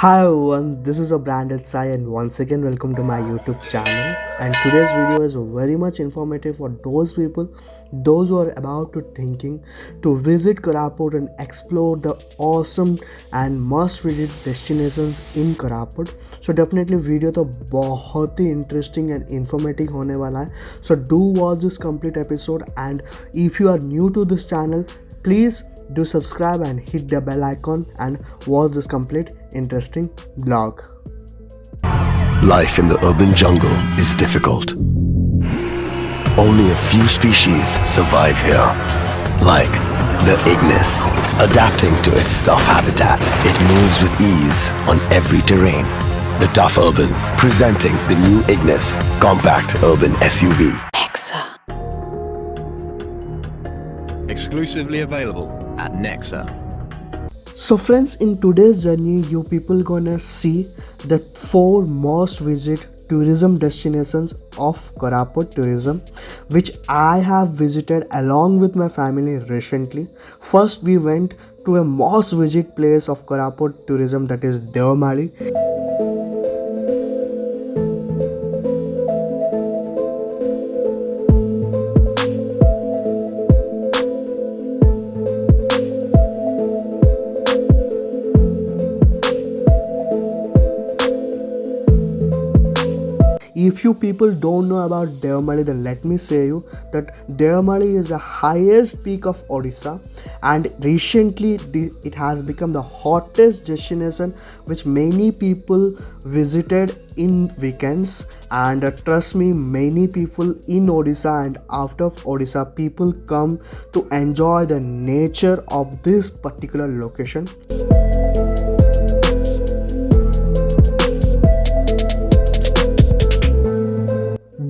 Hi everyone, this is a branded Sai and once again welcome to my YouTube channel. And today's video is very much informative for those people, those who are about to thinking to visit Koraput and explore the awesome and must visit destinations in Koraput. So definitely video तो बहुत ही interesting and informative होने वाला है. So do watch this complete episode, and if you are new to this channel, please do subscribe and hit the bell icon and watch this complete interesting vlog. Life in the urban jungle is difficult. Only a few species survive here, like the Ignis. Adapting to its tough habitat, it moves with ease on every terrain. The tough urban, presenting the new Ignis, compact urban SUV. NEXA. Exclusively available at NEXA. So friends, in today's journey you people gonna see the 4 most visit tourism destinations of Koraput tourism, which I have visited along with my family recently. First we went to a most visit place of Koraput tourism, that is Deomali. If you people don't know about Deomali, then let me say you that Deomali is the highest peak of Odisha, and recently it has become the hottest destination which many people visited in weekends. And trust me, many people in Odisha and out of Odisha, people come to enjoy the nature of this particular location.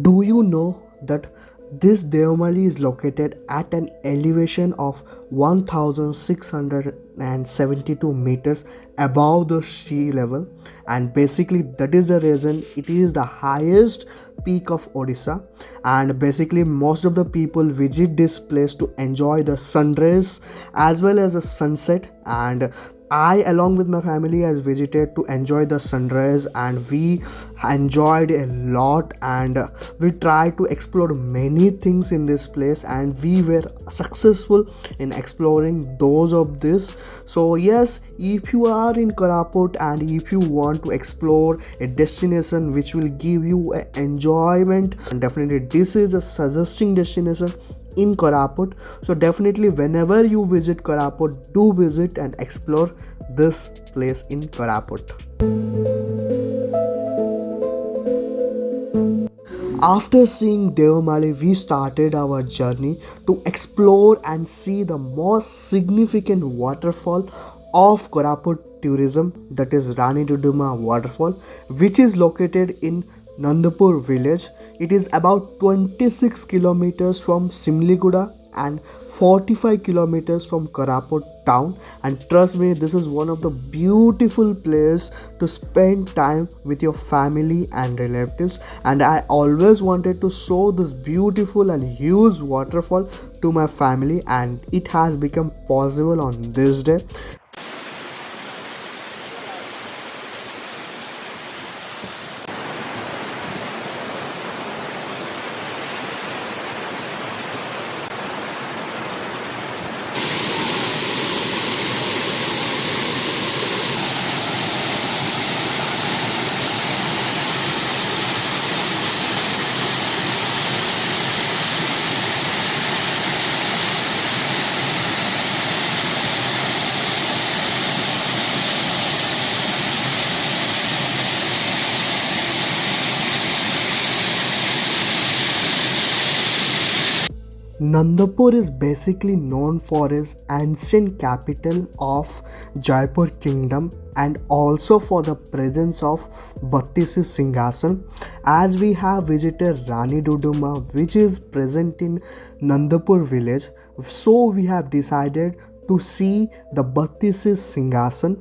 Do you know that this Deomali is located at an elevation of 1672 meters above the sea level, and basically that is the reason it is the highest peak of Odisha. And basically most of the people visit this place to enjoy the sunrise as well as the sunset, and I along with my family has visited to enjoy the sunrise, and we enjoyed a lot, and we tried to explore many things in this place, and we were successful in exploring those of this. So yes, if you are in Koraput and if you want to explore a destination which will give you enjoyment, and definitely this is a suggesting destination in Koraput. So definitely whenever you visit Koraput, do visit and explore this place in Koraput. After seeing Deomali, we started our journey to explore and see the most significant waterfall of Koraput tourism, that is Rani Duduma waterfall, which is located in Nandapur village. It is about 26 kilometers from Simliguda and 45 kilometers from Koraput town, and trust me, this is one of the beautiful places to spend time with your family and relatives. And I always wanted to show this beautiful and huge waterfall to my family, and it has become possible on this day. Nandapur is basically known for its ancient capital of Jeypore kingdom, and also for the presence of Bhaktasin Singhasan, as we have visited Rani Duduma which is present in Nandapur village. So we have decided to see the Bhaktasin Singhasan.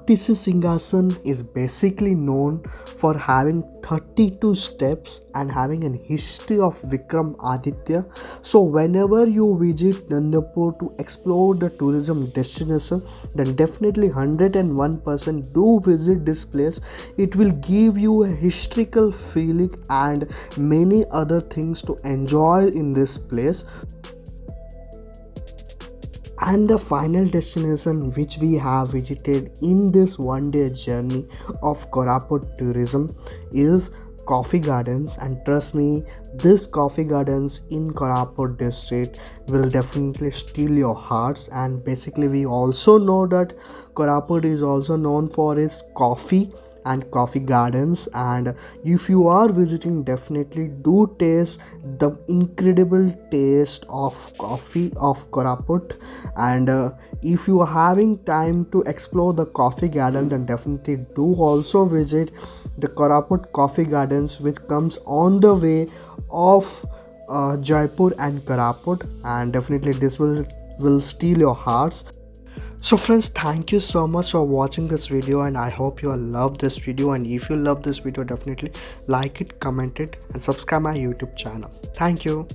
this Singhasan is basically known for having 32 steps and having a history of Vikram Aditya. So whenever you visit Nandapur to explore the tourism destination, then definitely 101% do visit this place. It will give you a historical feeling and many other things to enjoy in this place. And the final destination which we have visited in this one day journey of Koraput tourism is coffee gardens, and trust me, this coffee gardens in Koraput district will definitely steal your hearts. And basically we also know that Koraput is also known for its coffee and coffee gardens, and if you are visiting, definitely do taste the incredible taste of coffee of Koraput. And if you are having time to explore the coffee garden, then definitely do also visit the Koraput coffee gardens, which comes on the way of Jaipur and Koraput, and definitely this will steal your hearts. So friends, thank you so much for watching this video, and I hope you all love this video. And if you love this video, definitely like it, comment it, and subscribe my YouTube channel. Thank you.